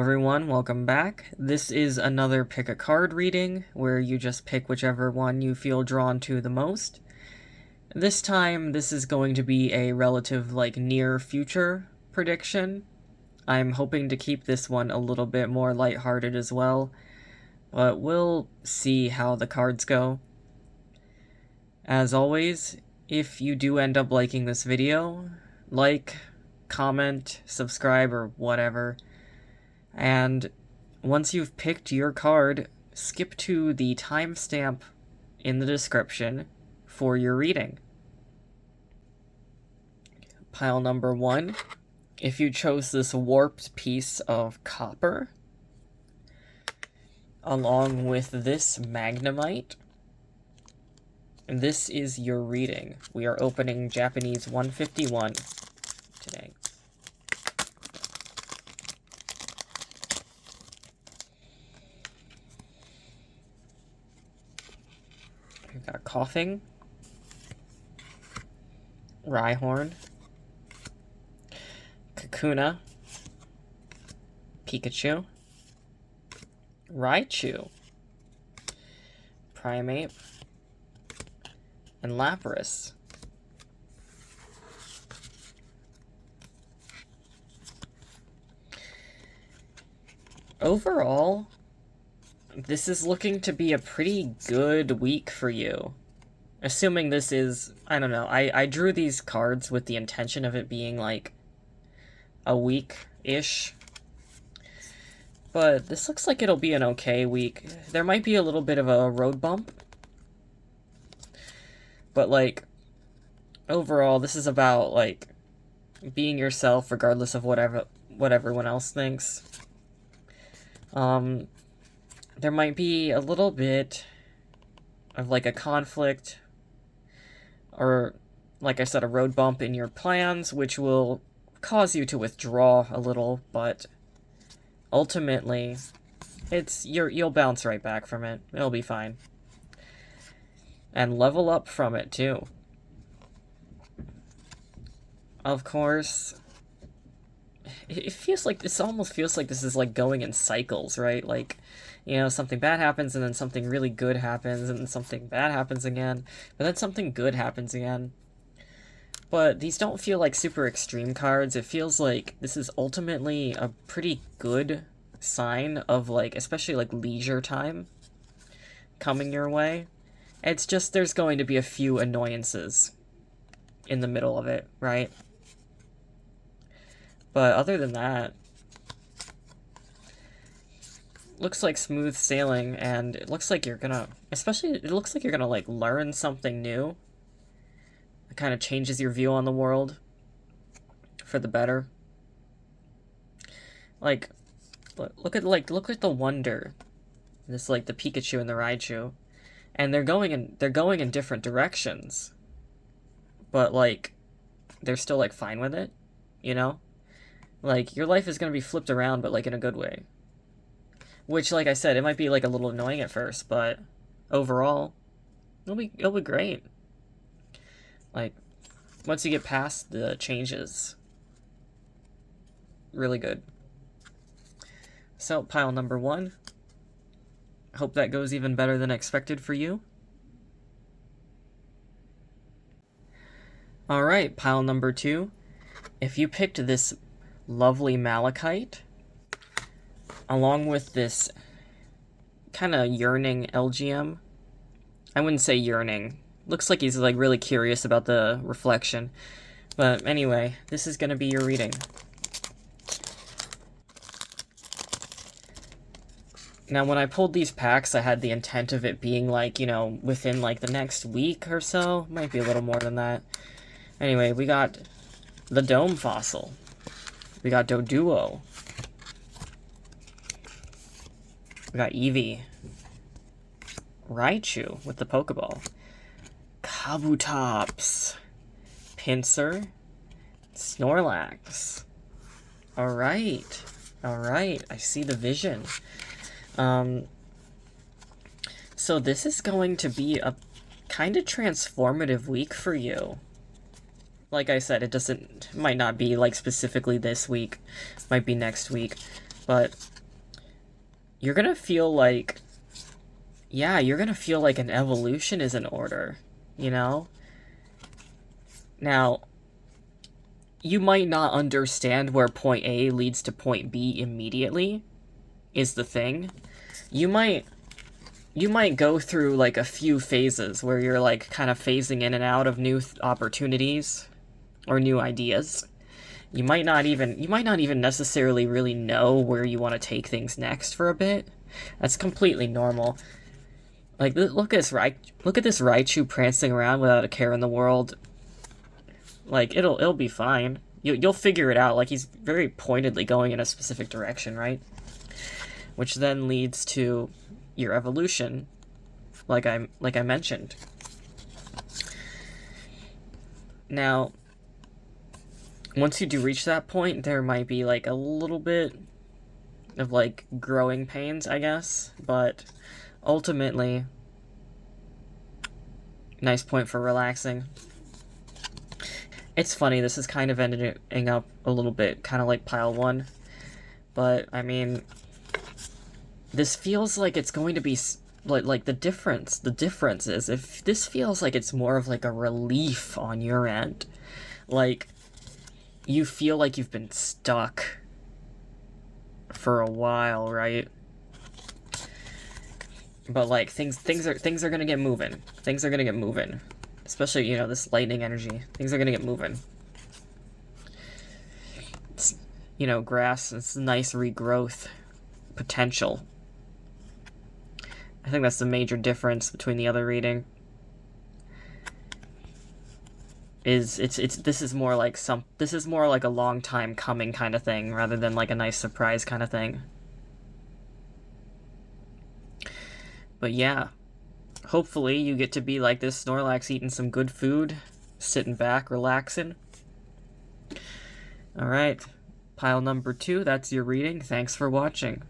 everyone, welcome back. This is another pick a card reading, where you just pick whichever one you feel drawn to the most. This time, this is going to be a relative, near future prediction. I'm hoping to keep this one a little bit more lighthearted as well, but we'll see how the cards go. As always, if you do end up liking this video, like, comment, subscribe, or whatever. And once you've picked your card, skip to the timestamp in the description for your reading. Pile number 1, if you chose this warped piece of copper, along with this magnemite, this is your reading. We are opening Japanese 151 today. We've got coughing, Rhyhorn, Kakuna, Pikachu, Raichu, Primeape, and Lapras. Overall, this is looking to be a pretty good week for you. Assuming this is, I don't know, I drew these cards with the intention of it being a week-ish. But this looks like it'll be an okay week. There might be a little bit of a road bump. But, overall, this is about, being yourself regardless of what everyone else thinks. There might be a little bit of, a conflict, or, like I said, a road bump in your plans, which will cause you to withdraw a little, but ultimately, you'll bounce right back from it. It'll be fine. And level up from it, too. Of course, it feels like, this almost feels like this is, going in cycles, right? Something bad happens, and then something really good happens, and then something bad happens again, but then something good happens again. But these don't feel like super extreme cards. It feels like this is ultimately a pretty good sign of, especially, leisure time coming your way. It's just there's going to be a few annoyances in the middle of it, right? But other than that, looks like smooth sailing, and it looks like you're gonna, it looks like you're gonna, learn something new. It kind of changes your view on the world for the better. Look at the wonder. This, the Pikachu and the Raichu. And they're going in different directions. But, they're still, fine with it, you know? Your life is gonna be flipped around, but, in a good way. Which, like I said, it might be, a little annoying at first, but overall, it'll be great. Once you get past the changes, really good. So, pile number 1. Hope that goes even better than expected for you. Alright, pile number 2. If you picked this lovely Malachite, along with this kind of yearning LGM, I wouldn't say yearning. Looks like he's really curious about the reflection. But anyway, this is going to be your reading. Now, when I pulled these packs, I had the intent of it being, within, the next week or so. Might be a little more than that. Anyway, we got the Dome Fossil. We got Doduo. We got Eevee. Raichu with the Pokeball. Kabutops. Pinsir. Snorlax. Alright. Alright, I see the vision. So this is going to be a kind of transformative week for you. Like I said, it might not be, specifically this week. Might be next week. But you're gonna feel like, yeah, you're gonna feel like an evolution is in order, you know? Now, you might not understand where point A leads to point B immediately, is the thing. You might go through like a few phases where you're like kind of phasing in and out of new opportunities or new ideas. You might not even necessarily really know where you want to take things next for a bit. That's completely normal. Like, look at this Raichu prancing around without a care in the world. Like, it'll be fine. You'll figure it out. Like, he's very pointedly going in a specific direction, right? Which then leads to your evolution, like I mentioned. Now, once you do reach that point, there might be like a little bit of like growing pains, I guess, but ultimately, nice point for relaxing. It's funny, this is kind of ending up a little bit kind of like pile 1, but I mean, this feels like it's going to be like the difference is, if this feels like it's more of like a relief on your end, like you feel like you've been stuck for a while, right? But like things are gonna get moving. Things are gonna get moving. Especially, you know, this lightning energy. Things are gonna get moving. It's, you know, grass, it's nice regrowth potential. I think that's the major difference between the other reading. This is more like a long time coming kind of thing rather than like a nice surprise kind of thing. But yeah, hopefully you get to be like this Snorlax, eating some good food, sitting back, relaxing. Alright, pile number 2, that's your reading. Thanks for watching.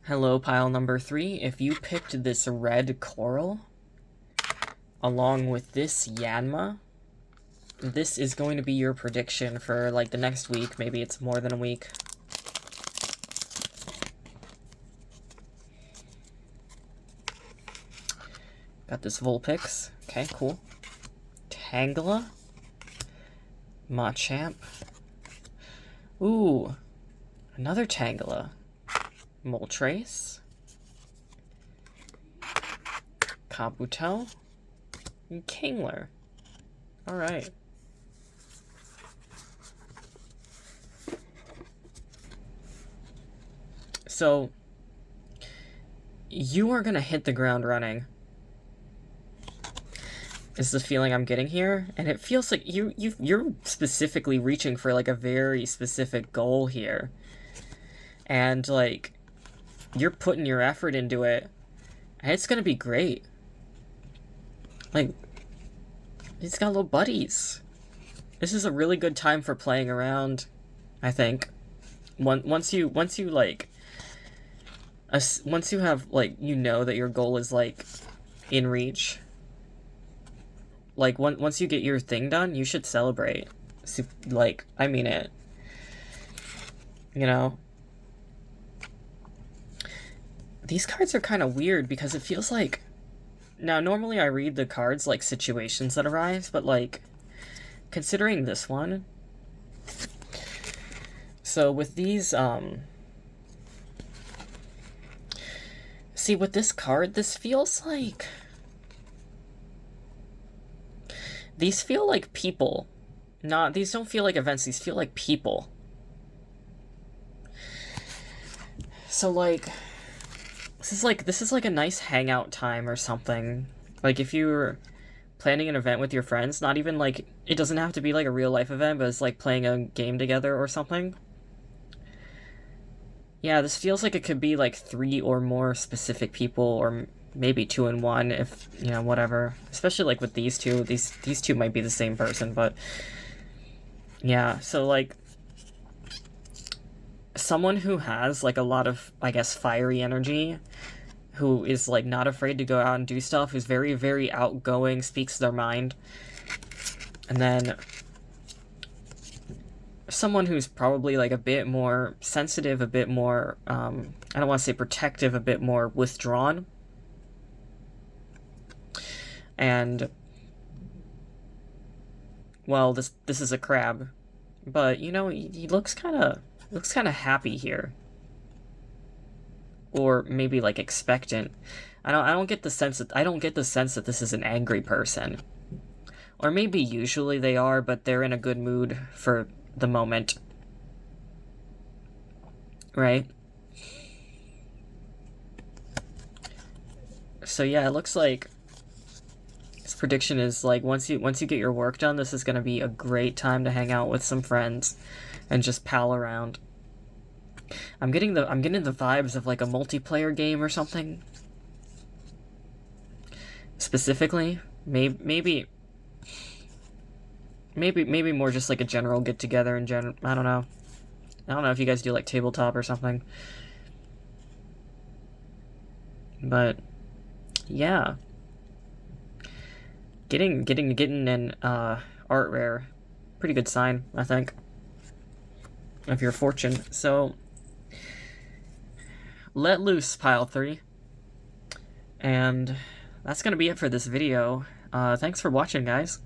Hello, pile number 3. If you picked this red coral, along with this Yanma, this is going to be your prediction for like the next week. Maybe it's more than a week. Got this Vulpix. Okay, cool. Tangela. Machamp. Ooh. Another Tangela. Moltres. Kabuto. And Kingler. Alright. So, you are gonna hit the ground running, is the feeling I'm getting here, and it feels like you're specifically reaching for like a very specific goal here, and like you're putting your effort into it, and it's gonna be great. Like, he's got little buddies. This is a really good time for playing around, I think. Once you have like, you know that your goal is like in reach. Like, once you get your thing done, you should celebrate. Like, I mean it. You know? These cards are kind of weird because it feels like... Now, normally I read the cards like situations that arise, but like, considering this one... So with these, see, with this card, this feels like... These feel like people. These don't feel like events, these feel like people. So like, this is like a nice hangout time or something. Like if you're planning an event with your friends, not even like, it doesn't have to be like a real life event, but it's like playing a game together or something. Yeah, this feels like it could be like 3 or more specific people, or maybe 2 in 1, if, you know, whatever. Especially like with these two. These two might be the same person, but yeah, so like someone who has like a lot of, I guess, fiery energy, who is like not afraid to go out and do stuff, who's very, very outgoing, speaks their mind. And then someone who's probably like a bit more sensitive, a bit more, I don't want to say protective, a bit more withdrawn. And, well, this is a crab, but you know, he looks kind of happy here, or maybe like expectant. I don't get the sense that this is an angry person, or maybe usually they are, but they're in a good mood for the moment, right? So yeah, it looks like this prediction is like once you get your work done, this is going to be a great time to hang out with some friends and just pal around. I'm getting the vibes of like a multiplayer game or something. Specifically, maybe more just like a general get together in general. I don't know if you guys do like tabletop or something. But yeah. Getting an art rare, pretty good sign, I think, of your fortune. So let loose, pile 3. And that's gonna be it for this video. Thanks for watching, guys.